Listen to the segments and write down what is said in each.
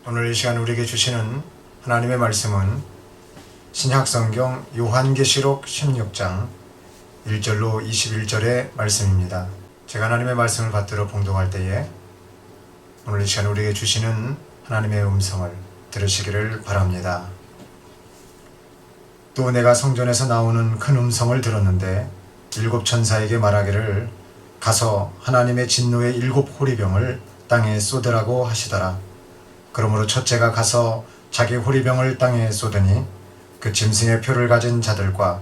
오늘 이 시간 우리에게 주시는 하나님의 말씀은 신약성경 요한계시록 16장 1절로 21절의 말씀입니다. 제가 하나님의 말씀을 받들어 봉독할 때에 오늘 이 시간 우리에게 주시는 하나님의 음성을 들으시기를 바랍니다. 또 내가 성전에서 나오는 큰 음성을 들었는데 일곱 천사에게 말하기를 가서 하나님의 진노의 일곱 호리병을 땅에 쏟으라고 하시더라. 그러므로 첫째가 가서 자기 호리병을 땅에 쏟으니 그 짐승의 표를 가진 자들과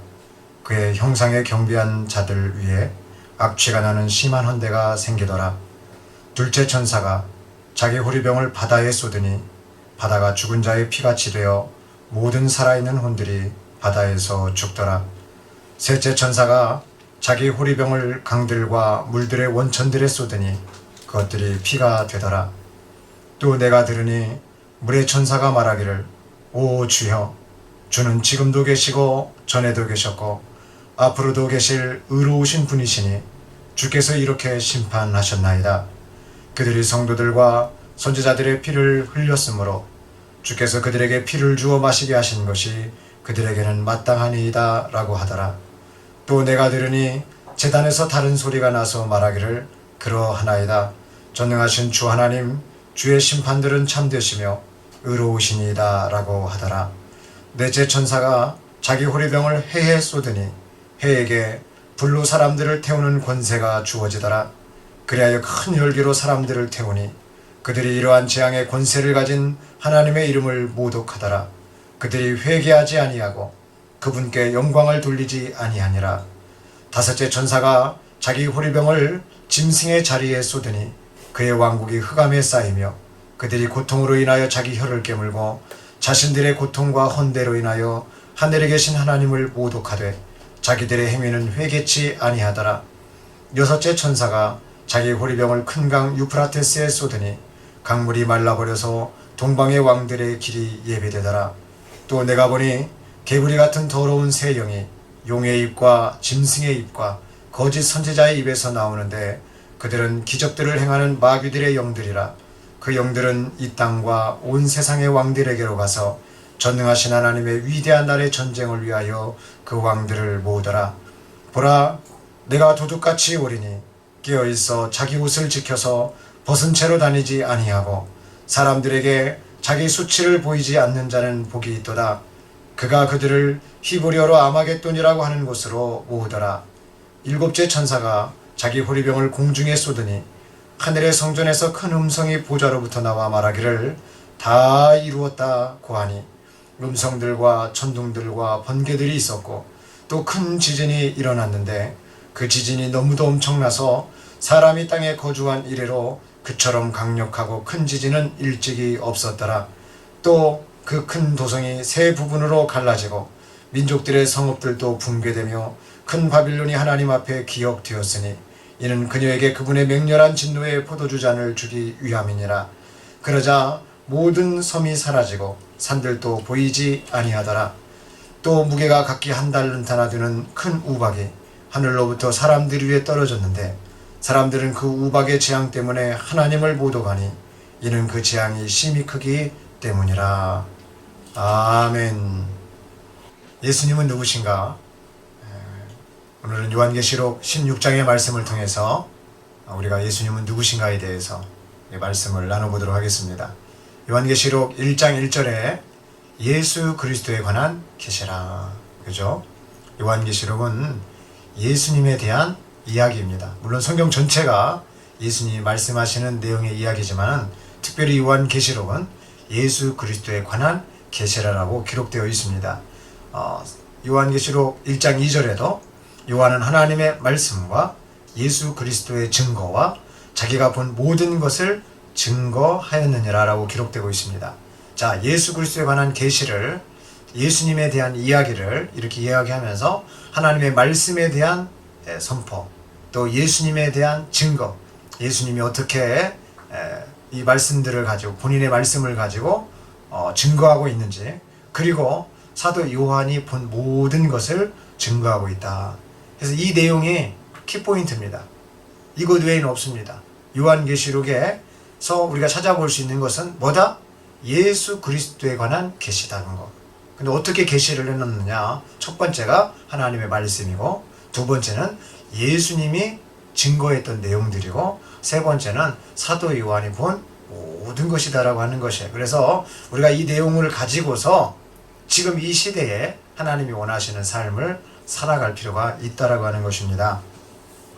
그의 형상에 경배한 자들 위에 악취가 나는 심한 헌대가 생기더라. 둘째 천사가 자기 호리병을 바다에 쏟으니 바다가 죽은 자의 피같이 되어 모든 살아있는 혼들이 바다에서 죽더라. 셋째 천사가 자기 호리병을 강들과 물들의 원천들에 쏟으니 그것들이 피가 되더라. 또 내가 들으니 물의 천사가 말하기를 오 주여, 주는 지금도 계시고 전에도 계셨고 앞으로도 계실 의로우신 분이시니 주께서 이렇게 심판하셨나이다. 그들이 성도들과 선지자들의 피를 흘렸으므로 주께서 그들에게 피를 주어 마시게 하신 것이 그들에게는 마땅하니이다 라고 하더라. 또 내가 들으니 제단에서 다른 소리가 나서 말하기를 그러하나이다. 전능하신 주 하나님, 주의 심판들은 참되시며 의로우시니이다 라고 하더라. 넷째 천사가 자기 호리병을 해에 쏟으니 해에게 불로 사람들을 태우는 권세가 주어지더라. 그리하여 큰 열기로 사람들을 태우니 그들이 이러한 재앙의 권세를 가진 하나님의 이름을 모독하더라. 그들이 회개하지 아니하고 그분께 영광을 돌리지 아니하니라. 다섯째 천사가 자기 호리병을 짐승의 자리에 쏟으니 그의 왕국이 흑암에 쌓이며 그들이 고통으로 인하여 자기 혀를 깨물고 자신들의 고통과 헌대로 인하여 하늘에 계신 하나님을 모독하되 자기들의 행위는 회개치 아니하더라. 여섯째 천사가 자기 호리병을 큰 강 유프라테스에 쏟으니 강물이 말라버려서 동방의 왕들의 길이 예비되더라. 또 내가 보니 개구리 같은 더러운 새 영이 용의 입과 짐승의 입과 거짓 선지자의 입에서 나오는데 그들은 기적들을 행하는 마귀들의 영들이라. 그 영들은 이 땅과 온 세상의 왕들에게로 가서 전능하신 하나님의 위대한 날의 전쟁을 위하여 그 왕들을 모으더라. 보라, 내가 도둑같이 오리니 깨어있어 자기 옷을 지켜서 벗은 채로 다니지 아니하고 사람들에게 자기 수치를 보이지 않는 자는 복이 있도다. 그가 그들을 히브리어로 아마겟돈이라고 하는 곳으로 모으더라. 일곱째 천사가 자기 호리병을 공중에 쏟으니 하늘의 성전에서 큰 음성이 보좌로부터 나와 말하기를 다 이루었다 고하니 음성들과 천둥들과 번개들이 있었고 또 큰 지진이 일어났는데 그 지진이 너무도 엄청나서 사람이 땅에 거주한 이래로 그처럼 강력하고 큰 지진은 일찍이 없었더라. 또 그 큰 도성이 세 부분으로 갈라지고 민족들의 성읍들도 붕괴되며 큰 바빌론이 하나님 앞에 기억되었으니 이는 그녀에게 그분의 맹렬한 진노의 포도주 잔을 주기 위함이니라. 그러자 모든 섬이 사라지고 산들도 보이지 아니하더라. 또 무게가 각기 한 달른타나 되는 큰 우박이 하늘로부터 사람들 위에 떨어졌는데 사람들은 그 우박의 재앙 때문에 하나님을 모독하니 이는 그 재앙이 심히 크기 때문이라. 아멘. 예수님은 누구신가? 오늘은 요한계시록 16장의 말씀을 통해서 우리가 예수님은 누구신가에 대해서 말씀을 나눠보도록 하겠습니다. 요한계시록 1장 1절에 예수 그리스도에 관한 계시라. 그죠? 요한계시록은 예수님에 대한 이야기입니다. 물론 성경 전체가 예수님이 말씀하시는 내용의 이야기지만 특별히 요한계시록은 예수 그리스도에 관한 계시라라고 기록되어 있습니다. 요한계시록 1장 2절에도 요한은 하나님의 말씀과 예수 그리스도의 증거와 자기가 본 모든 것을 증거하였느니라 라고 기록되고 있습니다. 자, 예수 그리스도에 관한 계시를, 예수님에 대한 이야기를 이렇게 이야기하면서 하나님의 말씀에 대한 선포, 또 예수님에 대한 증거, 예수님이 어떻게 이 말씀들을 가지고 본인의 말씀을 가지고 증거하고 있는지, 그리고 사도 요한이 본 모든 것을 증거하고 있다. 그래서 이 내용이 키포인트입니다. 이것 외에는 없습니다. 요한계시록에서 우리가 찾아볼 수 있는 것은 뭐다? 예수 그리스도에 관한 계시다는 거. 근데 어떻게 계시를 해놓느냐? 첫 번째가 하나님의 말씀이고, 두 번째는 예수님이 증거했던 내용들이고, 세 번째는 사도 요한이 본 모든 것이다라고 하는 것이에요. 그래서 우리가 이 내용을 가지고서 지금 이 시대에 하나님이 원하시는 삶을 살아갈 필요가 있다라고 하는 것입니다.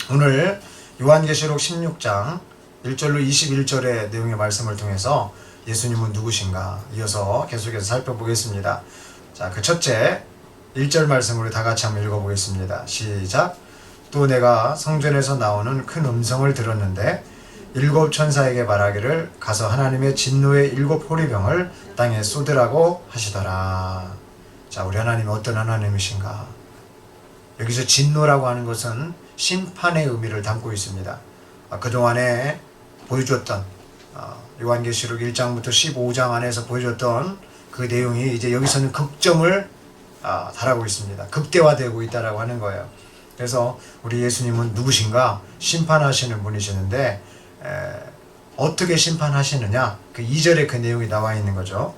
오늘 요한계시록 16장 1절로 21절의 내용의 말씀을 통해서 예수님은 누구신가 이어서 계속해서 살펴보겠습니다. 자, 그 첫째 1절 말씀으로 다 같이 한번 읽어보겠습니다. 시작. 또 내가 성전에서 나오는 큰 음성을 들었는데 일곱 천사에게 말하기를 가서 하나님의 진노의 일곱 호리병을 땅에 쏟으라고 하시더라. 자, 우리 하나님은 어떤 하나님이신가? 여기서 진노라고 하는 것은 심판의 의미를 담고 있습니다. 그동안에 보여줬던 요한계시록 1장부터 15장 안에서 보여줬던 그 내용이 이제 여기서는 극점을 달하고 있습니다. 극대화되고 있다라고 하는 거예요. 그래서 우리 예수님은 누구신가? 심판하시는 분이시는데 어떻게 심판하시느냐? 그 2절에 그 내용이 나와 있는 거죠.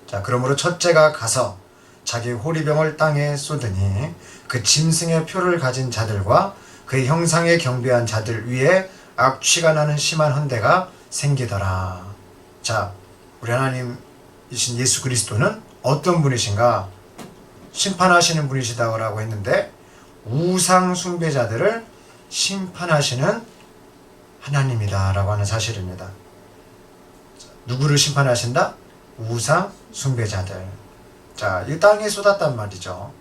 자, 그러므로 첫째가 가서 자기 호리병을 땅에 쏟으니 그 짐승의 표를 가진 자들과 그의 형상에 경배한 자들 위에 악취가 나는 심한 헌대가 생기더라. 자, 우리 하나님이신 예수 그리스도는 어떤 분이신가? 심판하시는 분이시다고 했는데 우상 숭배자들을 심판하시는 하나님이다 라고 하는 사실입니다. 누구를 심판하신다? 우상 숭배자들. 자, 이 땅에 쏟았단 말이죠.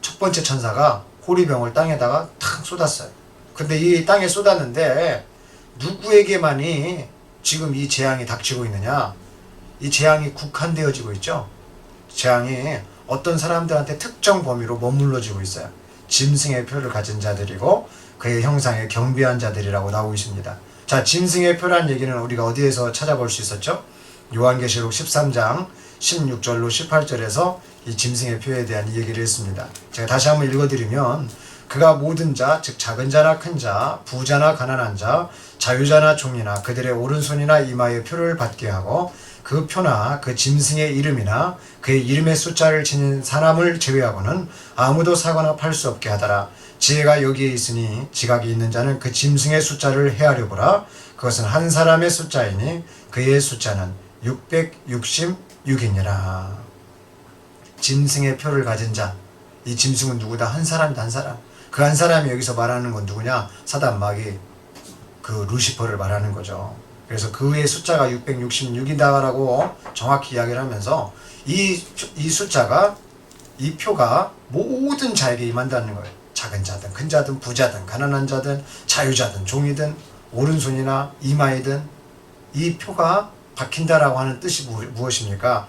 첫 번째 천사가 호리병을 땅에다가 탁 쏟았어요. 근데 이 땅에 쏟았는데 누구에게만이 지금 이 재앙이 닥치고 있느냐? 이 재앙이 국한되어지고 있죠. 재앙이 어떤 사람들한테 특정 범위로 머물러지고 있어요. 짐승의 표를 가진 자들이고 그의 형상에 경배한 자들이라고 나오고 있습니다. 자, 짐승의 표란 얘기는 우리가 어디에서 찾아볼 수 있었죠? 요한계시록 13장 16절로 18절에서 이 짐승의 표에 대한 얘기를 했습니다. 제가 다시 한번 읽어드리면 그가 모든 자, 즉 작은 자나 큰 자, 부자나 가난한 자, 자유자나 종이나 그들의 오른손이나 이마에 표를 받게 하고 그 표나 그 짐승의 이름이나 그의 이름의 숫자를 지닌 사람을 제외하고는 아무도 사거나 팔 수 없게 하더라. 지혜가 여기에 있으니 지각이 있는 자는 그 짐승의 숫자를 헤아려 보라. 그것은 한 사람의 숫자이니 그의 숫자는 666이니라. 짐승의 표를 가진 자, 이 짐승은 누구다? 한 사람이다. 한 사람. 그 한 사람이 여기서 말하는 건 누구냐? 사단 마귀, 그 루시퍼를 말하는 거죠. 그래서 그의 숫자가 666이다라고 정확히 이야기를 하면서 이 숫자가, 이 표가 모든 자에게 임한다는 거예요. 작은 자든 큰 자든 부자든 가난한 자든 자유자든 종이든 오른손이나 이마이든 이 표가 박힌다라고 하는 뜻이 무엇입니까?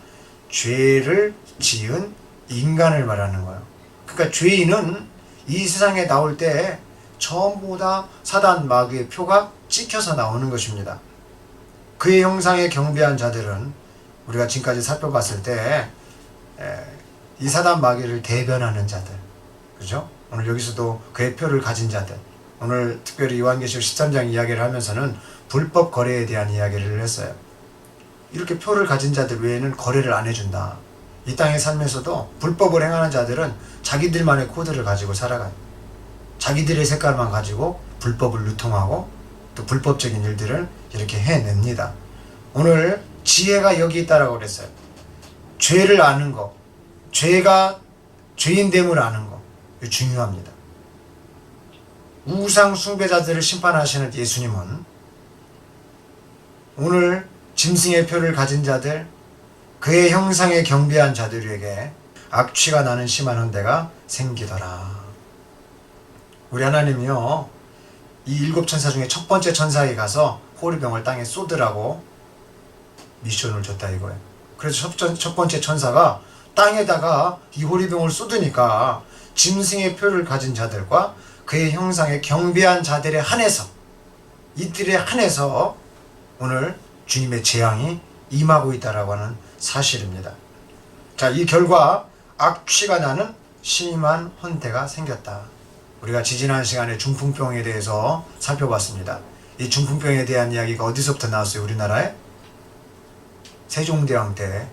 죄를 지은 인간을 말하는 거예요. 그러니까 죄인은 이 세상에 나올 때 전부 다 사단 마귀의 표가 찍혀서 나오는 것입니다. 그의 형상에 경배한 자들은 우리가 지금까지 살펴봤을 때 이 사단 마귀를 대변하는 자들, 그죠? 오늘 여기서도 그의 표를 가진 자들, 오늘 특별히 요한계시록 13장 이야기를 하면서는 불법 거래에 대한 이야기를 했어요. 이렇게 표를 가진 자들 외에는 거래를 안 해준다. 이 땅에 살면서도 불법을 행하는 자들은 자기들만의 코드를 가지고 살아가요. 자기들의 색깔만 가지고 불법을 유통하고 또 불법적인 일들을 이렇게 해냅니다. 오늘 지혜가 여기 있다라고 그랬어요. 죄를 아는 거, 죄가 죄인됨을 아는 거, 이거 중요합니다. 우상 숭배자들을 심판하시는 예수님은 오늘 짐승의 표를 가진 자들, 그의 형상에 경배한 자들에게 악취가 나는 심한 헌대가 생기더라. 우리 하나님이요, 이 일곱 천사 중에 첫 번째 천사에 가서 호리병을 땅에 쏟으라고 미션을 줬다 이거예요. 그래서 첫 번째 천사가 땅에다가 이 호리병을 쏟으니까 짐승의 표를 가진 자들과 그의 형상에 경배한 자들에 한해서, 이들에 한해서 오늘 주님의 재앙이 임하고 있다라고 하는 사실입니다. 자, 이 결과 악취가 나는 심한 헌대가 생겼다. 우리가 지지난 시간에 중풍병에 대해서 살펴봤습니다. 이 중풍병에 대한 이야기가 어디서부터 나왔어요? 우리나라에? 세종대왕 때,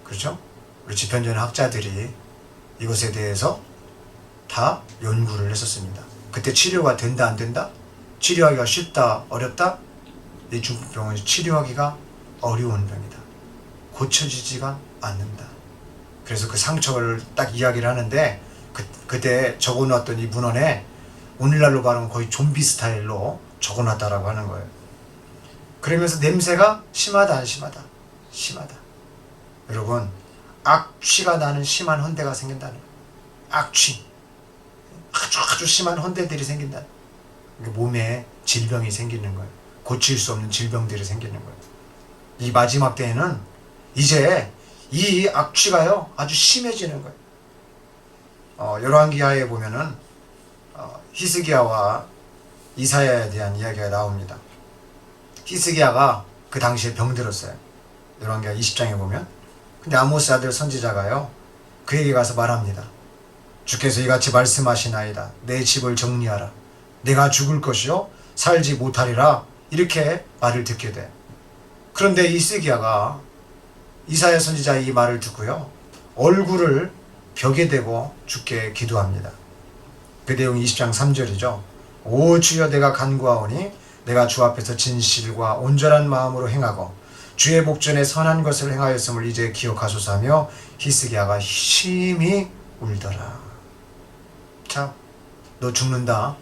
그렇죠? 우리 집현전 학자들이 이것에 대해서 다 연구를 했었습니다. 그때 치료가 된다 안 된다? 치료하기가 쉽다 어렵다? 이 중풍병은 치료하기가 어려운 병이다. 고쳐지지가 않는다. 그래서 그 상처를 딱 이야기를 하는데 그때 적어놨던 이 문헌에 오늘날로 말하면 거의 좀비 스타일로 적어놨다라고 하는 거예요. 그러면서 냄새가 심하다 안 심하다? 심하다. 여러분, 악취가 나는 심한 헌대가 생긴다는 거예요. 악취. 아주 심한 헌대들이 생긴다. 몸에 질병이 생기는 거예요. 고칠 수 없는 질병들이 생기는 거예요. 이 마지막 때에는 이제 이 악취가요 아주 심해지는 거예요. 열왕기하에 보면은 히스기야와 이사야에 대한 이야기가 나옵니다. 히스기야가 그 당시에 병들었어요. 열왕기하 20장에 보면. 근데 아모스 아들 선지자가요 그에게 가서 말합니다. 주께서 이같이 말씀하시나이다. 내 집을 정리하라. 내가 죽을 것이요 살지 못하리라. 이렇게 말을 듣게 돼. 그런데 히스기야가 이사야 선지자의 이 말을 듣고요 얼굴을 벽에 대고 주께 기도합니다. 그 내용이 20장 3절이죠. 오 주여 내가 간구하오니 내가 주 앞에서 진실과 온전한 마음으로 행하고 주의 목전에 선한 것을 행하였음을 이제 기억하소서 하며 히스기야가 심히 울더라. 자, 너 죽는다.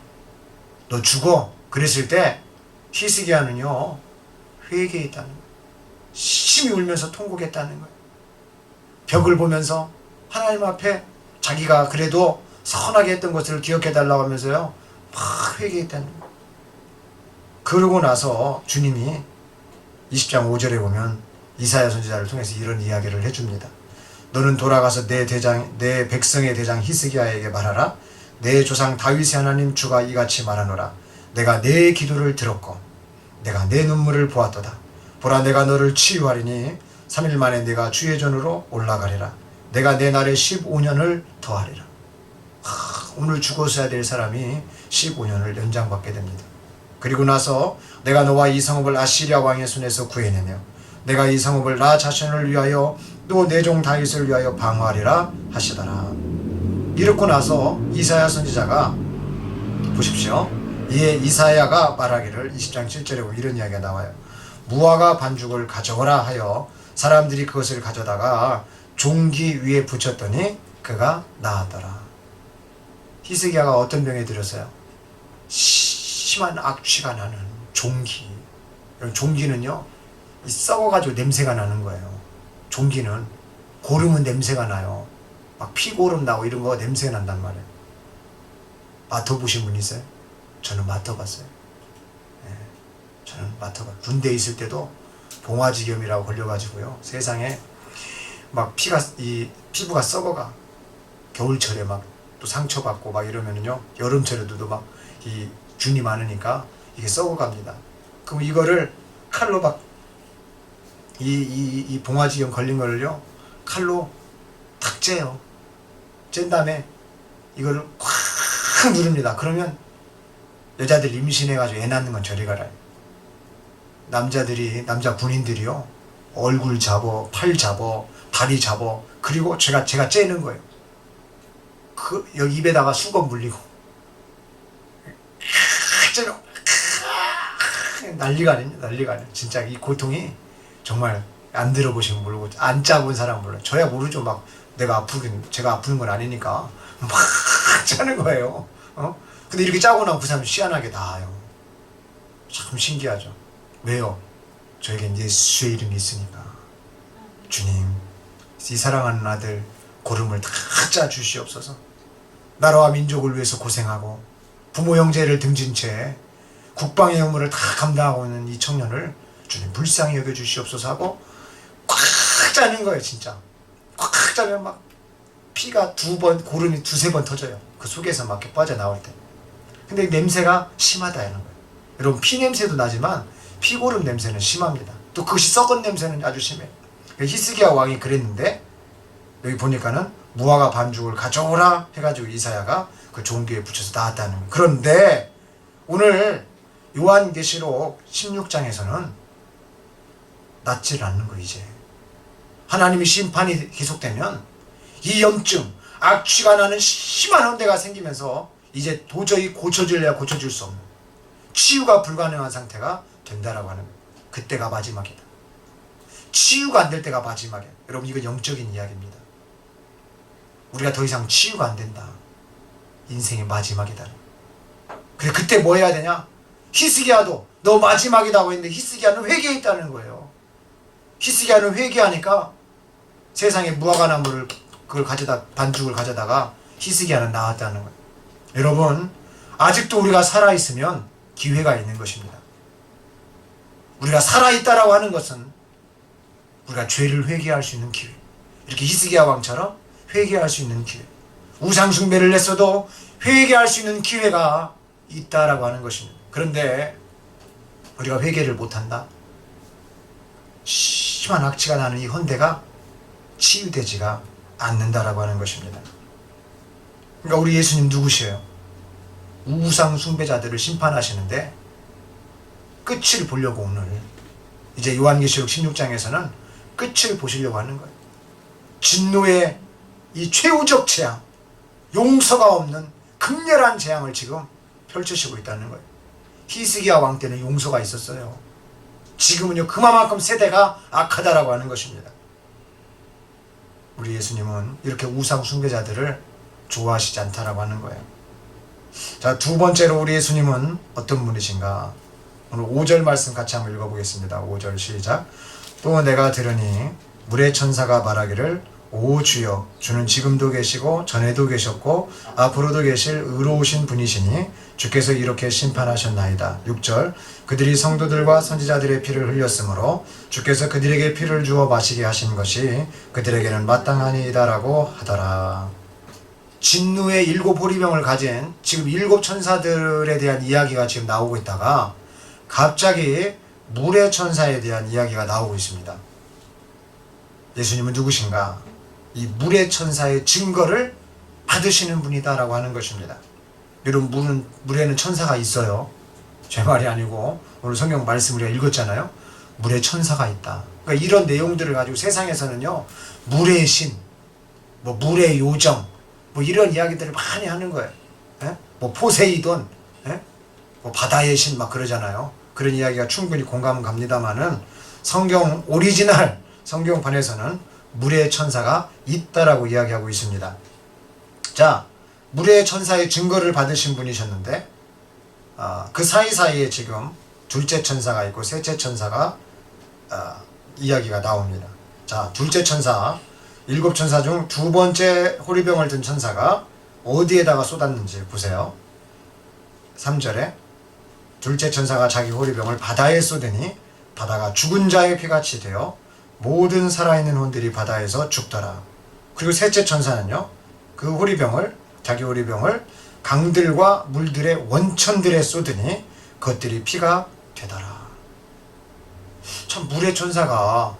너 죽어. 그랬을 때 히스기야는요 회개했다는 거예요. 심히 울면서 통곡했다는 거예요. 벽을 보면서 하나님 앞에 자기가 그래도 선하게 했던 것을 기억해달라고 하면서요 막 회개했다는 거예요. 그러고 나서 주님이 20장 5절에 보면 이사야 선지자를 통해서 이런 이야기를 해줍니다. 너는 돌아가서 내 백성의 대장 히스기야에게 말하라. 내 조상 다윗의 하나님 주가 이같이 말하노라. 내가 내 기도를 들었고 내가 내 눈물을 보았도다. 보라 내가 너를 치유하리니 3일 만에 내가 주의 전으로 올라가리라. 내가 내 날에 15년을 더하리라. 오늘 죽었어야 될 사람이 15년을 연장받게 됩니다. 그리고 나서 내가 너와 이 성읍을 아시리아 왕의 손에서 구해내며 내가 이 성읍을 나 자신을 위하여 또 내 종 다윗을 위하여 방어하리라 하시더라. 이렇고 나서 이사야 선지자가 보십시오. 이에 이사야가 말하기를 20장 7절에 보면 이런 이야기가 나와요. 무화과 반죽을 가져오라 하여 사람들이 그것을 가져다가 종기 위에 붙였더니 그가 나았더라. 히스기야가 어떤 병에 들었어요? 심한 악취가 나는 종기. 종기는요 썩어가지고 냄새가 나는 거예요. 종기는 고름은 냄새가 나요. 막 피고름 나고 이런 거 냄새 난단 말이에요. 맡아보신 분 있어요? 저는 맡아봤어요. 저는 군대에 있을 때도 봉화지겸이라고 걸려가지고요 세상에 막 피부가 썩어가. 겨울철에 막 또 상처받고 막 이러면은요 여름철에도 막 이 균이 많으니까 이게 썩어갑니다. 그럼 이거를 칼로 막 이 봉화지겸 걸린 거를요 칼로 탁 째요. 쨘 다음에 이거를 콱 누릅니다. 그러면 여자들 임신해가지고 애 낳는 건 저리 가라요. 남자 군인들이요 얼굴 잡어, 팔 잡어, 다리 잡어, 그리고 제가 째는 거예요. 여기 입에다가 수건 물리고 째요. 난리가 아니에요. 진짜 이 고통이 정말 안 들어보시면 모르고 안 짜본 사람 몰라요. 저야 모르죠. 막 제가 아프는 건 아니니까 막 짜는 거예요. 근데 이렇게 짜고 나면 그 사람이 희한하게 나아요. 참 신기하죠. 왜요? 저에겐 예수의 이름이 있으니까. 주님, 이 사랑하는 아들 고름을 다 짜 주시옵소서. 나라와 민족을 위해서 고생하고 부모 형제를 등진 채 국방의 의무를 다 감당하고 있는 이 청년을 주님 불쌍히 여겨 주시옵소서 하고 꽉 짜는 거예요. 진짜 꽉 짜면 막 피가 고름이 두세 번 터져요. 그 속에서 막 이렇게 빠져나올 때. 근데 냄새가 심하다는 거예요. 여러분 피 냄새도 나지만 피고름 냄새는 심합니다. 또 그것이 썩은 냄새는 아주 심해요. 히스기야 왕이 그랬는데 여기 보니까는 무화과 반죽을 가져오라 해가지고 이사야가 그 종기에 붙여서 나왔다는 거예요. 그런데 오늘 요한계시록 16장에서는 낫질 않는 거 이제 하나님의 심판이 계속되면 이 염증, 악취가 나는 심한 헌대가 생기면서 이제 도저히 고쳐질래야 고쳐질 수 없는, 치유가 불가능한 상태가 된다라고 하는 거예요. 그때가 마지막이다. 치유가 안 될 때가 마지막이에요. 여러분, 이건 영적인 이야기입니다. 우리가 더 이상 치유가 안 된다. 인생의 마지막이다. 그래, 그때 뭐 해야 되냐? 히스기야도 너 마지막이라고 했는데 히스기야는 회개했다는 거예요. 히스기야는 회개하니까 세상에 무화과 나무를 그걸 가져다 반죽을 가져다가 히스기야는 나았다는 거예요. 여러분, 아직도 우리가 살아있으면 기회가 있는 것입니다. 우리가 살아있다라고 하는 것은 우리가 죄를 회개할 수 있는 기회, 이렇게 히스기야 왕처럼 회개할 수 있는 기회, 우상 숭배를 했어도 회개할 수 있는 기회가 있다라고 하는 것입니다. 그런데 우리가 회개를 못한다? 심한 악취가 나는 이 헌대가 치유되지가 않는다라고 하는 것입니다. 그러니까 우리 예수님 누구시에요? 우상 숭배자들을 심판하시는데 끝을 보려고 오늘 이제 요한계시록 16장에서는 끝을 보시려고 하는 거예요. 진노의 이 최후적 재앙, 용서가 없는 극렬한 재앙을 지금 펼치시고 있다는 거예요. 히스기야 왕 때는 용서가 있었어요. 지금은요, 그만큼 세대가 악하다라고 하는 것입니다. 우리 예수님은 이렇게 우상 숭배자들을 좋아하시지 않다라고 하는 거예요. 자, 두 번째로 우리 예수님은 어떤 분이신가? 오늘 5절 말씀 같이 한번 읽어보겠습니다. 5절 시작. 또 내가 들으니 물의 천사가 말하기를 오 주여, 주는 지금도 계시고 전에도 계셨고 앞으로도 계실 의로우신 분이시니 주께서 이렇게 심판하셨나이다. 6절. 그들이 성도들과 선지자들의 피를 흘렸으므로 주께서 그들에게 피를 주어 마시게 하신 것이 그들에게는 마땅하니이다라고 하더라. 진노의 7 호리병을 가진 지금 7 천사들에 대한 이야기가 지금 나오고 있다가 갑자기 물의 천사에 대한 이야기가 나오고 있습니다. 예수님은 누구신가? 이 물의 천사의 증거를 받으시는 분이다라고 하는 것입니다. 여러분, 물에는 천사가 있어요. 제 말이 아니고 오늘 성경 말씀 우리가 읽었잖아요. 물에 천사가 있다. 그러니까 이런 내용들을 가지고 세상에서는요, 물의 신, 뭐 물의 요정, 뭐 이런 이야기들을 많이 하는 거예요. 예? 뭐 포세이돈, 예? 뭐 바다의 신 막 그러잖아요. 그런 이야기가 충분히 공감은 갑니다만은 성경 오리지널 성경판에서는 물의 천사가 있다라고 이야기하고 있습니다. 자, 물의 천사의 증거를 받으신 분이셨는데 그 사이사이에 지금 둘째 천사가 있고 셋째 천사가 이야기가 나옵니다. 자, 둘째 천사, 7 천사 중 두 번째 호리병을 든 천사가 어디에다가 쏟았는지 보세요. 3절에 둘째 천사가 자기 호리병을 바다에 쏟으니 바다가 죽은 자의 피같이 되어 모든 살아있는 혼들이 바다에서 죽더라. 그리고 셋째 천사는요, 그 호리병을, 자기 호리병을 강들과 물들의 원천들에 쏟으니 그것들이 피가 되더라. 참, 물의 천사가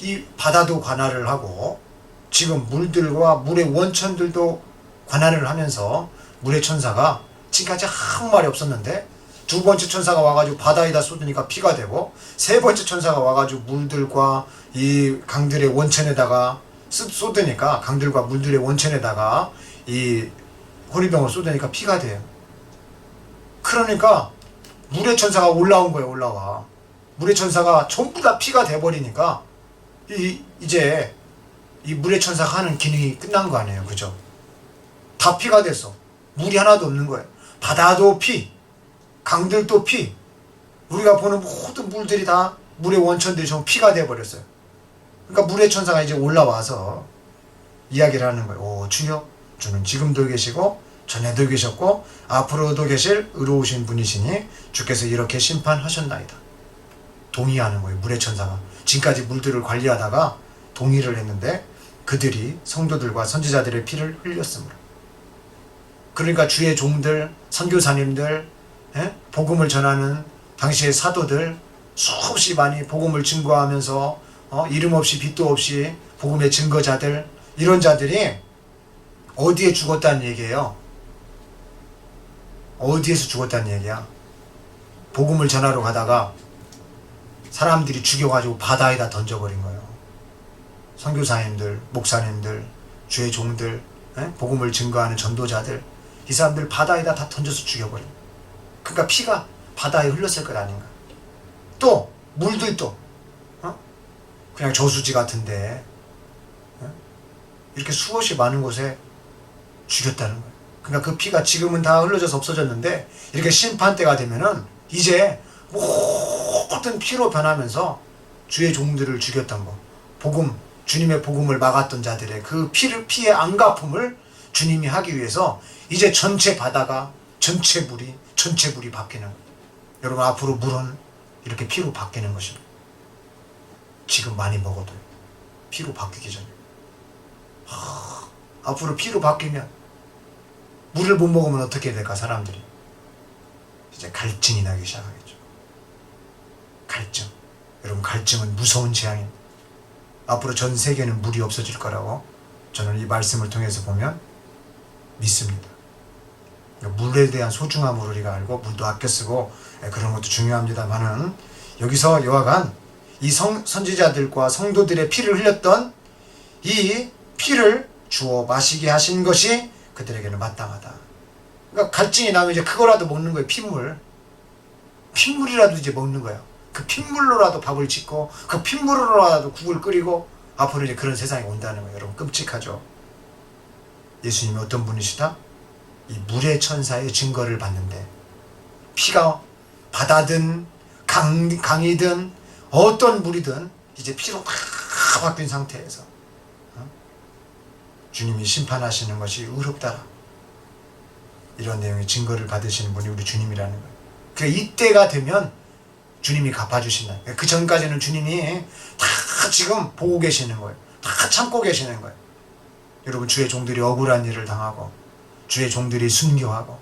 이 바다도 관할을 하고 지금 물들과 물의 원천들도 관할을 하면서 물의 천사가 지금까지 아무 말이 없었는데 두 번째 천사가 와가지고 바다에다 쏟으니까 피가 되고 세 번째 천사가 와가지고 물들과 이 강들의 원천에다가 쏟으니까, 강들과 물들의 원천에다가 이 호리병을 쏟으니까 피가 돼요. 그러니까 물의 천사가 올라온 거예요. 올라와. 물의 천사가 전부 다 피가 돼버리니까 이제 이 물의 천사가 하는 기능이 끝난 거 아니에요. 그죠? 다 피가 됐어. 물이 하나도 없는 거예요. 바다도 피, 강들도 피, 우리가 보는 모든 물들이 다 물의 원천들이 전부 피가 돼버렸어요. 그러니까 물의 천사가 이제 올라와서 이야기를 하는 거예요. 오 주여, 주는 지금도 계시고 전에도 계셨고 앞으로도 계실 의로우신 분이시니 주께서 이렇게 심판하셨나이다. 동의하는 거예요. 물의 천사가 지금까지 물들을 관리하다가 동의를 했는데 그들이 성도들과 선지자들의 피를 흘렸으므로. 그러니까 주의 종들, 선교사님들, 복음을 전하는 당시의 사도들, 수없이 많이 복음을 증거하면서 이름 없이 빚도 없이 복음의 증거자들, 이런 자들이 어디에 죽었다는 얘기예요? 어디에서 죽었다는 얘기야? 복음을 전하러 가다가 사람들이 죽여가지고 바다에다 던져버린 거예요. 선교사님들, 목사님들, 주의 종들, 복음을 증거하는 전도자들, 이 사람들 바다에다 다 던져서 죽여버려. 그러니까 피가 바다에 흘렀을 것 아닌가. 또 물도 또 그냥 저수지 같은데 이렇게 수없이 많은 곳에 죽였다는 거예요. 그러니까 그 피가 지금은 다 흘러져서 없어졌는데 이렇게 심판때가 되면은 이제 모든 피로 변하면서 주의 종들을 죽였던 거, 복음, 주님의 복음을 막았던 자들의 그 피의 안갚음을 주님이 하기 위해서 이제 전체 바다가 전체 물이 바뀌는 거예요. 여러분, 앞으로 물은 이렇게 피로 바뀌는 것입니다. 지금 많이 먹어도요. 피로 바뀌기 전에. 앞으로 피로 바뀌면 물을 못 먹으면 어떻게 될까, 사람들이? 이제 갈증이 나기 시작하겠죠. 갈증. 여러분, 갈증은 무서운 재앙입니다. 앞으로 전 세계는 물이 없어질 거라고 저는 이 말씀을 통해서 보면 믿습니다. 물에 대한 소중함을 우리가 알고 물도 아껴 쓰고 그런 것도 중요합니다만은, 여기서 여하간 이 선지자들과 성도들의 피를 흘렸던 이 피를 주어 마시게 하신 것이 그들에게는 마땅하다. 그러니까 갈증이 나면 이제 그거라도 먹는 거예요. 핏물이라도 이제 먹는 거예요. 그 핏물로라도 밥을 짓고 그 핏물로라도 국을 끓이고 앞으로 이제 그런 세상이 온다는 거예요. 여러분, 끔찍하죠. 예수님이 어떤 분이시다? 이 물의 천사의 증거를 받는데 피가 바다든 강이든 어떤 물이든 이제 피로 다 바뀐 상태에서 주님이 심판하시는 것이 의롭다라, 이런 내용의 증거를 받으시는 분이 우리 주님이라는 거예요. 그러니까 이때가 되면 주님이 갚아주신다. 그 전까지는 주님이 다 지금 보고 계시는 거예요. 다 참고 계시는 거예요. 여러분, 주의 종들이 억울한 일을 당하고 주의 종들이 순교하고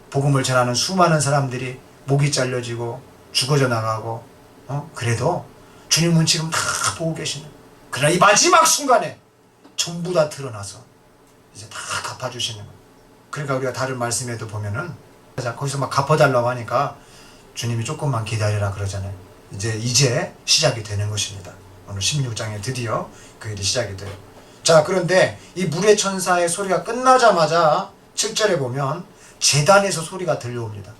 복음을 전하는 수많은 사람들이 목이 잘려지고 죽어져 나가고 그래도 주님은 지금 다 보고 계시는 거예요. 그러나 이 마지막 순간에 전부 다 드러나서 이제 다 갚아주시는 거예요. 그러니까 우리가 다른 말씀에도 보면은 거기서 막 갚아달라고 하니까 주님이 조금만 기다리라 그러잖아요. 이제 시작이 되는 것입니다. 오늘 16장에 드디어 그 일이 시작이 돼요. 자, 그런데 이 물의 천사의 소리가 끝나자마자 7절에 보면 제단에서 소리가 들려옵니다.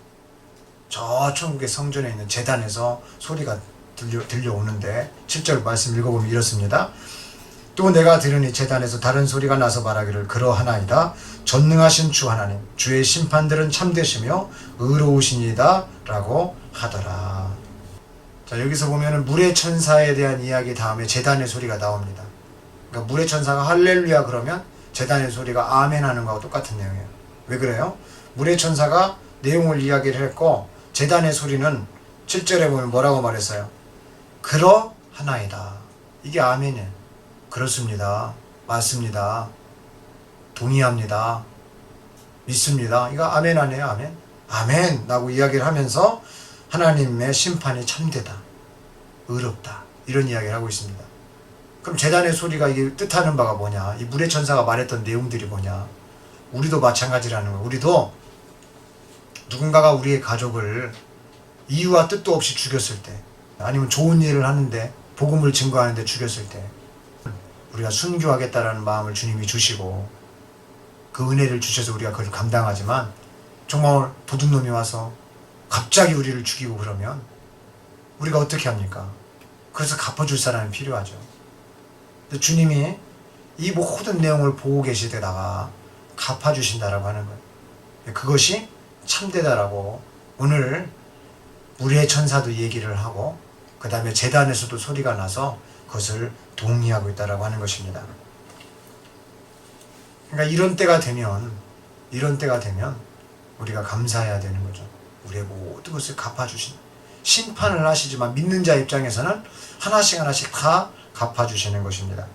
저 천국의 성전에 있는 제단에서 소리가 들려오는데 7절 말씀 읽어보면 이렇습니다. 또 내가 들으니 제단에서 다른 소리가 나서 말하기를 그러하나이다. 전능하신 주 하나님, 주의 심판들은 참되시며 의로우시니다 라고 하더라. 자, 여기서 보면은 물의 천사에 대한 이야기 다음에 제단의 소리가 나옵니다. 그러니까 물의 천사가 할렐루야 그러면 제단의 소리가 아멘 하는 거하고 똑같은 내용이에요. 왜 그래요? 물의 천사가 내용을 이야기를 했고 제단의 소리는 7절에 보면 뭐라고 말했어요? 그러하나이다. 이게 아멘이에요. 그렇습니다. 맞습니다. 동의합니다. 믿습니다. 이거 아멘 아니에요? 아멘? 아멘! 라고 이야기를 하면서 하나님의 심판이 참되다, 의롭다, 이런 이야기를 하고 있습니다. 그럼 제단의 소리가 이게 뜻하는 바가 뭐냐? 이 물의 천사가 말했던 내용들이 뭐냐? 우리도 마찬가지라는 거예요. 우리도 누군가가 우리의 가족을 이유와 뜻도 없이 죽였을 때, 아니면 좋은 일을 하는데 복음을 증거하는데 죽였을 때 우리가 순교하겠다라는 마음을 주님이 주시고 그 은혜를 주셔서 우리가 그걸 감당하지만, 정말 도둑놈이 와서 갑자기 우리를 죽이고 그러면 우리가 어떻게 합니까? 그래서 갚아줄 사람이 필요하죠. 주님이 이 모든 내용을 보고 계시다가 갚아주신다라고 하는 거예요. 그것이 참되다라고 오늘 물의 천사도 얘기를 하고 그 다음에 제단에서도 소리가 나서 그것을 동의하고 있다라고 하는 것입니다. 그러니까 이런 때가 되면 우리가 감사해야 되는 거죠. 우리의 모든 것을 갚아주신다. 심판을 하시지만 믿는 자 입장에서는 하나씩 다 갚아주시는 것입니다.